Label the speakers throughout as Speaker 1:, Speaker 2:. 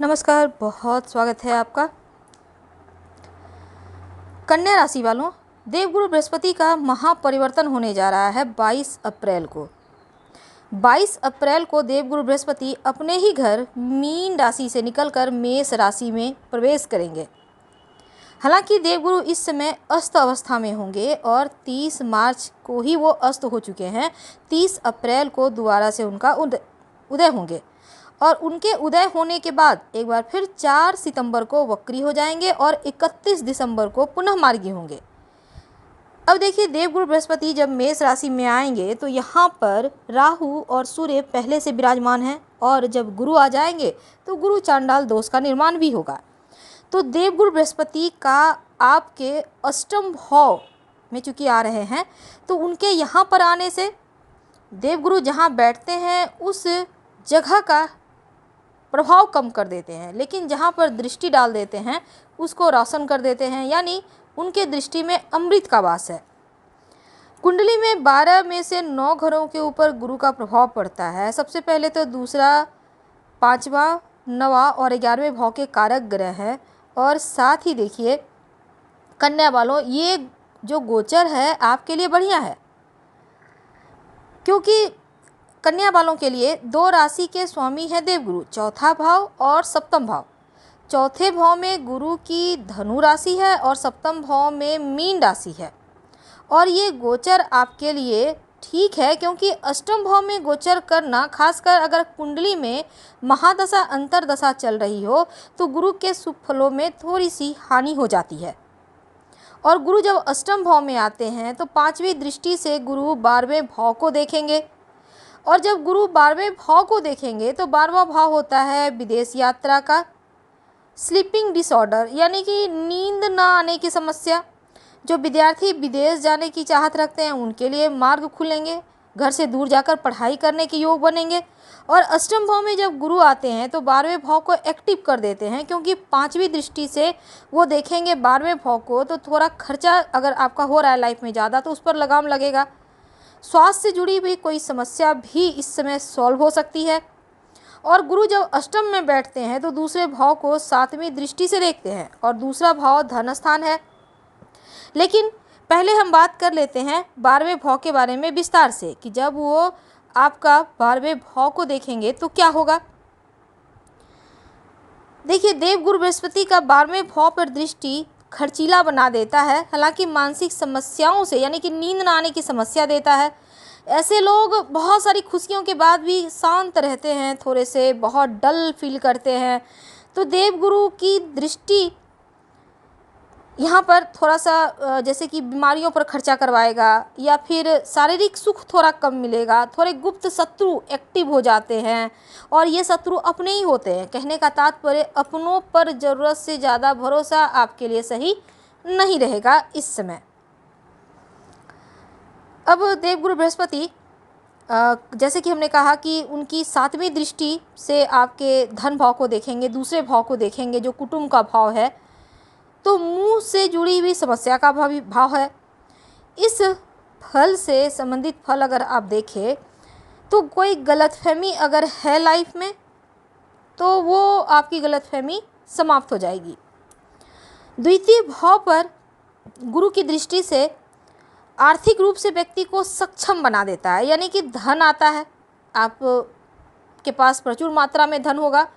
Speaker 1: नमस्कार, बहुत स्वागत है आपका। कन्या राशि वालों, देवगुरु बृहस्पति का महापरिवर्तन होने जा रहा है 22 अप्रैल को। 22 अप्रैल को देवगुरु बृहस्पति अपने ही घर मीन राशि से निकलकर मेष राशि में प्रवेश करेंगे। हालांकि देवगुरु इस समय अस्त अवस्था में होंगे और 30 मार्च को ही वो अस्त हो चुके हैं। 30 अप्रैल को दोबारा से उनका उदय होंगे और उनके उदय होने के बाद एक बार फिर 4 सितंबर को वक्री हो जाएंगे और 31 दिसंबर को पुनः मार्गी होंगे। अब देखिए, देवगुरु बृहस्पति जब मेष राशि में आएंगे तो यहाँ पर राहु और सूर्य पहले से विराजमान हैं और जब गुरु आ जाएंगे तो गुरु चांडाल दोष का निर्माण भी होगा। तो देवगुरु बृहस्पति का आपके अष्टम भाव में चूँकि आ रहे हैं तो उनके यहाँ पर आने से देवगुरु जहाँ बैठते हैं उस जगह का प्रभाव कम कर देते हैं, लेकिन जहाँ पर दृष्टि डाल देते हैं उसको रोशन कर देते हैं, यानी उनके दृष्टि में अमृत का वास है। कुंडली में 12 में से 9 घरों के ऊपर गुरु का प्रभाव पड़ता है। सबसे पहले तो दूसरा, 5वां, 9वां और 11वें भाव के कारक ग्रह हैं। और साथ ही देखिए कन्या वालों, ये जो गोचर है आपके लिए बढ़िया है, क्योंकि कन्या वालों के लिए 2 राशि के स्वामी हैं देवगुरु, चौथा भाव और सप्तम भाव। चौथे भाव में गुरु की धनु राशि है और सप्तम भाव में मीन राशि है। और ये गोचर आपके लिए ठीक है, क्योंकि अष्टम भाव में गोचर करना, खासकर अगर कुंडली में महादशा अंतरदशा चल रही हो तो गुरु के शुभ फलों में थोड़ी सी हानि हो जाती है। और गुरु जब अष्टम भाव में आते हैं तो 5वीं दृष्टि से गुरु 12वें भाव को देखेंगे और जब गुरु 12वें भाव को देखेंगे तो 12वां भाव होता है विदेश यात्रा का, स्लीपिंग डिसऑर्डर यानी कि नींद ना आने की समस्या। जो विद्यार्थी विदेश जाने की चाहत रखते हैं उनके लिए मार्ग खुलेंगे, घर से दूर जाकर पढ़ाई करने के योग बनेंगे। और अष्टम भाव में जब गुरु आते हैं तो 12वें भाव को एक्टिव कर देते हैं, क्योंकि 5वीं दृष्टि से वो देखेंगे 12वें भाव को, तो थोड़ा खर्चा अगर आपका हो रहा है लाइफ में ज़्यादा तो उस पर लगाम लगेगा। स्वास्थ्य से जुड़ी हुई कोई समस्या भी इस समय सॉल्व हो सकती है। और गुरु जब अष्टम में बैठते हैं तो दूसरे भाव को 7वीं दृष्टि से देखते हैं और दूसरा भाव धन स्थान है। लेकिन पहले हम बात कर लेते हैं 12वें भाव के बारे में विस्तार से, कि जब वो आपका 12वें भाव को देखेंगे तो क्या होगा। देखिए, देवगुरु बृहस्पति का 12वें भाव पर दृष्टि खर्चीला बना देता है, हालांकि मानसिक समस्याओं से यानी कि नींद ना आने की समस्या देता है। ऐसे लोग बहुत सारी खुशियों के बाद भी शांत रहते हैं, थोड़े से बहुत डल फील करते हैं। तो देवगुरु की दृष्टि यहाँ पर थोड़ा सा जैसे कि बीमारियों पर खर्चा करवाएगा या फिर शारीरिक सुख थोड़ा कम मिलेगा। थोड़े गुप्त शत्रु एक्टिव हो जाते हैं और ये शत्रु अपने ही होते हैं। कहने का तात्पर्य, अपनों पर ज़रूरत से ज़्यादा भरोसा आपके लिए सही नहीं रहेगा इस समय। अब देवगुरु बृहस्पति जैसे कि हमने कहा कि उनकी 7वीं दृष्टि से आपके धन भाव को देखेंगे, दूसरे भाव को देखेंगे जो कुटुंब का भाव है, तो मुंह से जुड़ी हुई समस्या का भाव है। इस फल से संबंधित फल अगर आप देखें तो कोई गलतफहमी अगर है लाइफ में तो वो आपकी गलतफहमी समाप्त हो जाएगी। द्वितीय भाव पर गुरु की दृष्टि से आर्थिक रूप से व्यक्ति को सक्षम बना देता है, यानी कि धन आता है, आप के पास प्रचुर मात्रा में धन होगा,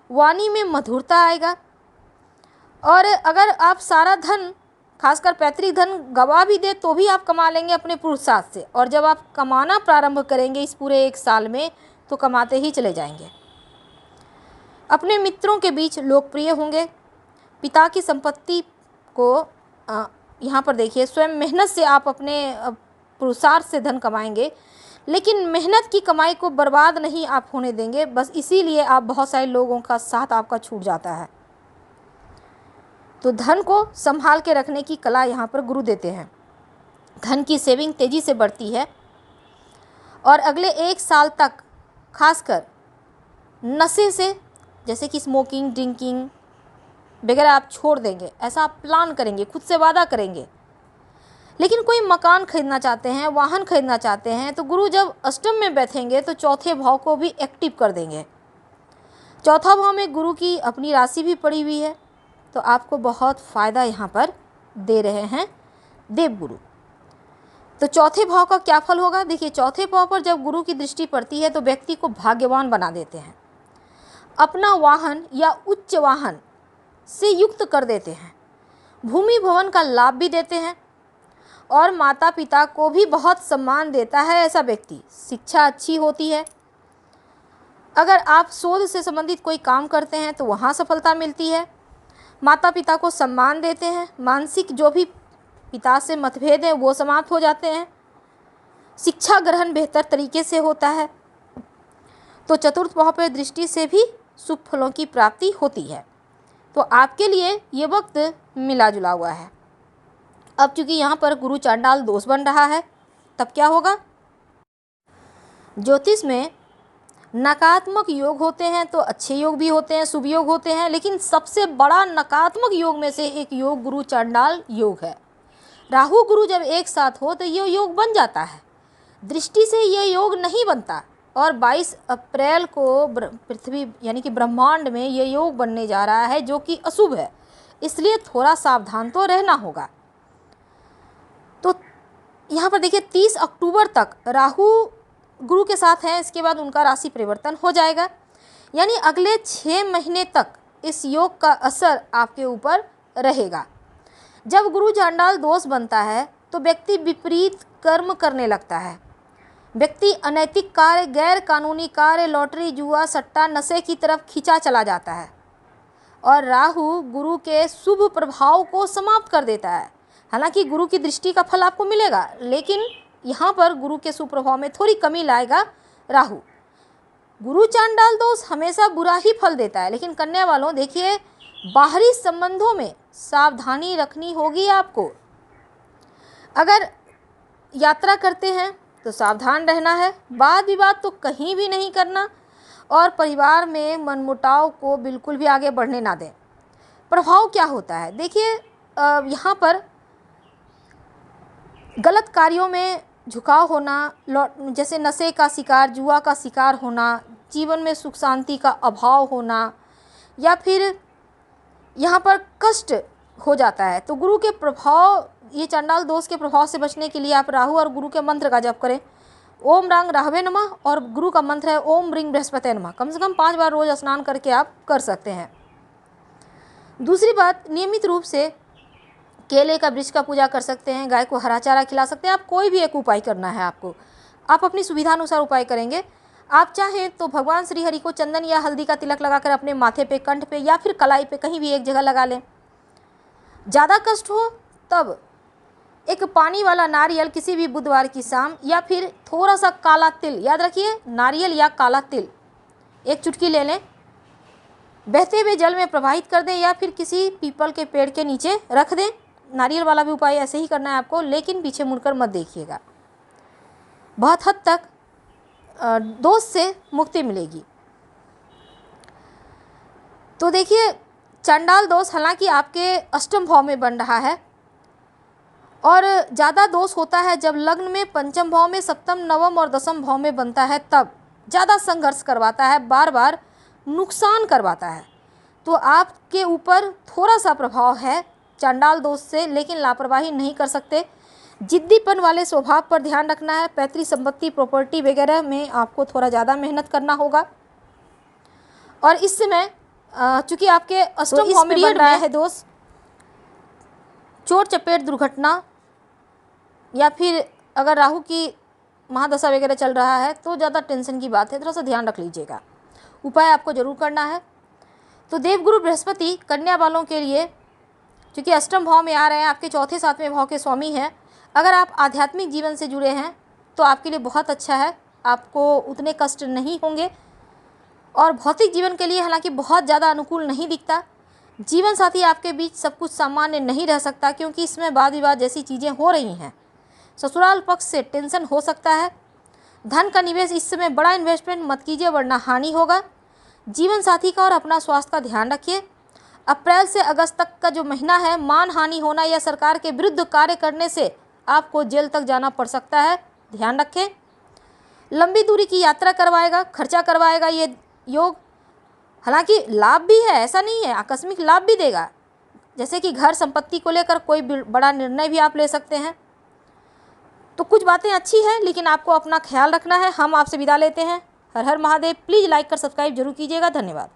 Speaker 1: वाणी में मधुरता आएगा। और अगर आप सारा धन, खासकर पैतृक धन गवा भी दे तो भी आप कमा लेंगे अपने पुरुषार्थ से। और जब आप कमाना प्रारंभ करेंगे इस पूरे 1 साल में तो कमाते ही चले जाएंगे। अपने मित्रों के बीच लोकप्रिय होंगे। पिता की संपत्ति को यहाँ पर देखिए, स्वयं मेहनत से आप अपने पुरुषार्थ से धन कमाएंगे, लेकिन मेहनत की कमाई को बर्बाद नहीं आप होने देंगे। बस इसीलिए आप बहुत सारे लोगों का साथ आपका छूट जाता है। तो धन को संभाल के रखने की कला यहाँ पर गुरु देते हैं। धन की सेविंग तेज़ी से बढ़ती है और अगले 1 साल तक खासकर नशे से, जैसे कि स्मोकिंग, ड्रिंकिंग वगैरह आप छोड़ देंगे। ऐसा आप प्लान करेंगे, खुद से वादा करेंगे। लेकिन कोई मकान खरीदना चाहते हैं, वाहन खरीदना चाहते हैं, तो गुरु जब अष्टम में बैठेंगे तो चौथे भाव को भी एक्टिव कर देंगे। चौथा भाव में गुरु की अपनी राशि भी पड़ी हुई है, तो आपको बहुत फ़ायदा यहाँ पर दे रहे हैं देवगुरु। तो चौथे भाव का क्या फल होगा? देखिए, चौथे भाव पर जब गुरु की दृष्टि पड़ती है तो व्यक्ति को भाग्यवान बना देते हैं, अपना वाहन या उच्च वाहन से युक्त कर देते हैं, भूमि भवन का लाभ भी देते हैं और माता पिता को भी बहुत सम्मान देता है ऐसा व्यक्ति। शिक्षा अच्छी होती है। अगर आप शोध से संबंधित कोई काम करते हैं तो वहाँ सफलता मिलती है। माता पिता को सम्मान देते हैं, मानसिक जो भी पिता से मतभेद हैं वो समाप्त हो जाते हैं, शिक्षा ग्रहण बेहतर तरीके से होता है। तो चतुर्थ भाव पर दृष्टि से भी शुभ फलों की प्राप्ति होती है। तो आपके लिए ये वक्त मिला जुला हुआ है। अब चूंकि यहाँ पर गुरु चांडाल दोष बन रहा है, तब क्या होगा? ज्योतिष में नकारात्मक योग होते हैं तो अच्छे योग भी होते हैं, शुभ योग होते हैं, लेकिन सबसे बड़ा नकारात्मक योग में से एक योग गुरु चांडाल योग है। राहु गुरु जब एक साथ हो तो ये योग बन जाता है, दृष्टि से ये योग नहीं बनता। और 22 अप्रैल को पृथ्वी यानी कि ब्रह्मांड में ये योग बनने जा रहा है जो कि अशुभ है, इसलिए थोड़ा सावधान तो रहना होगा। तो यहाँ पर देखिए 30 अक्टूबर तक राहु गुरु के साथ हैं, इसके बाद उनका राशि परिवर्तन हो जाएगा, यानी अगले 6 महीने तक इस योग का असर आपके ऊपर रहेगा। जब गुरु चांडाल दोष बनता है तो व्यक्ति विपरीत कर्म करने लगता है, व्यक्ति अनैतिक कार्य, गैर कानूनी कार्य, लॉटरी, जुआ, सट्टा, नशे की तरफ खींचा चला जाता है और राहु गुरु के शुभ प्रभाव को समाप्त कर देता है। हालांकि गुरु की दृष्टि का फल आपको मिलेगा, लेकिन यहाँ पर गुरु के सुप्रभाव में थोड़ी कमी लाएगा राहु। गुरु चांडाल दोष हमेशा बुरा ही फल देता है, लेकिन कन्या वालों देखिए, बाहरी संबंधों में सावधानी रखनी होगी आपको। अगर यात्रा करते हैं तो सावधान रहना है, वाद विवाद तो कहीं भी नहीं करना और परिवार में मनमुटाव को बिल्कुल भी आगे बढ़ने ना दें। प्रभाव क्या होता है? देखिए, यहाँ पर गलत कार्यों में झुकाव होना, जैसे नशे का शिकार, जुआ का शिकार होना, जीवन में सुख शांति का अभाव होना, या फिर यहाँ पर कष्ट हो जाता है। तो गुरु के प्रभाव, ये चांडाल दोष के प्रभाव से बचने के लिए आप राहु और गुरु के मंत्र का जप करें। ओम रांग राहवे नमः, और गुरु का मंत्र है ओम रिंग बृहस्पति नमः। कम से कम 5 बार रोज स्नान करके आप कर सकते हैं। दूसरी बात, नियमित रूप से केले का वृक्ष का पूजा कर सकते हैं, गाय को हरा चारा खिला सकते हैं। आप कोई भी एक उपाय करना है आपको, आप अपनी सुविधानुसार उपाय करेंगे। आप चाहें तो भगवान श्री हरि को चंदन या हल्दी का तिलक लगाकर अपने माथे पे, कंठ पे या फिर कलाई पे कहीं भी एक जगह लगा लें। ज़्यादा कष्ट हो तब एक पानी वाला नारियल किसी भी बुधवार की शाम, या फिर थोड़ा सा काला तिल, याद रखिए नारियल या काला तिल एक चुटकी ले लें, बहते हुए जल में प्रवाहित कर दें या फिर किसी पीपल के पेड़ के नीचे रख दें। नारियल वाला भी उपाय ऐसे ही करना है आपको, लेकिन पीछे मुड़कर मत देखिएगा। बहुत हद तक दोष से मुक्ति मिलेगी। तो देखिए, चांडाल दोष हालांकि आपके अष्टम भाव में बन रहा है और ज़्यादा दोष होता है जब लग्न में पंचम भाव में, सप्तम, नवम और दसम भाव में बनता है, तब ज़्यादा संघर्ष करवाता है, बार बार नुकसान करवाता है। तो आपके ऊपर थोड़ा सा प्रभाव है चांडाल दोष से, लेकिन लापरवाही नहीं कर सकते। जिद्दीपन वाले स्वभाव पर ध्यान रखना है। पैतृक संपत्ति, प्रॉपर्टी वगैरह में आपको थोड़ा ज़्यादा मेहनत करना होगा। और इस समय चूँकि आपके अष्टम भाव में बन रहा है दोष, चोट चपेट, दुर्घटना, या फिर अगर राहु की महादशा वगैरह चल रहा है तो ज़्यादा टेंशन की बात है, थोड़ा सा ध्यान रख लीजिएगा। उपाय आपको ज़रूर करना है। तो देवगुरु बृहस्पति कन्या वालों के लिए क्योंकि अष्टम भाव में आ रहे हैं, आपके चौथे सातवें भाव के स्वामी हैं। अगर आप आध्यात्मिक जीवन से जुड़े हैं तो आपके लिए बहुत अच्छा है, आपको उतने कष्ट नहीं होंगे। और भौतिक जीवन के लिए हालांकि बहुत ज़्यादा अनुकूल नहीं दिखता। जीवन साथी आपके बीच सब कुछ सामान्य नहीं रह सकता, क्योंकि इसमें वाद विवाद जैसी चीज़ें हो रही हैं। ससुराल पक्ष से टेंशन हो सकता है। धन का निवेश इस समय बड़ा इन्वेस्टमेंट मत कीजिए, वरना हानि होगा। जीवन साथी का और अपना स्वास्थ्य का ध्यान रखिए। अप्रैल से अगस्त तक का जो महीना है, मान हानि होना या सरकार के विरुद्ध कार्य करने से आपको जेल तक जाना पड़ सकता है, ध्यान रखें। लंबी दूरी की यात्रा करवाएगा, खर्चा करवाएगा ये योग। हालांकि लाभ भी है, ऐसा नहीं है, आकस्मिक लाभ भी देगा, जैसे कि घर संपत्ति को लेकर कोई बड़ा निर्णय भी आप ले सकते हैं। तो कुछ बातें अच्छी हैं, लेकिन आपको अपना ख्याल रखना है। हम आपसे विदा लेते हैं। हर हर महादेव। प्लीज़ लाइक कर सब्सक्राइब जरूर कीजिएगा। धन्यवाद।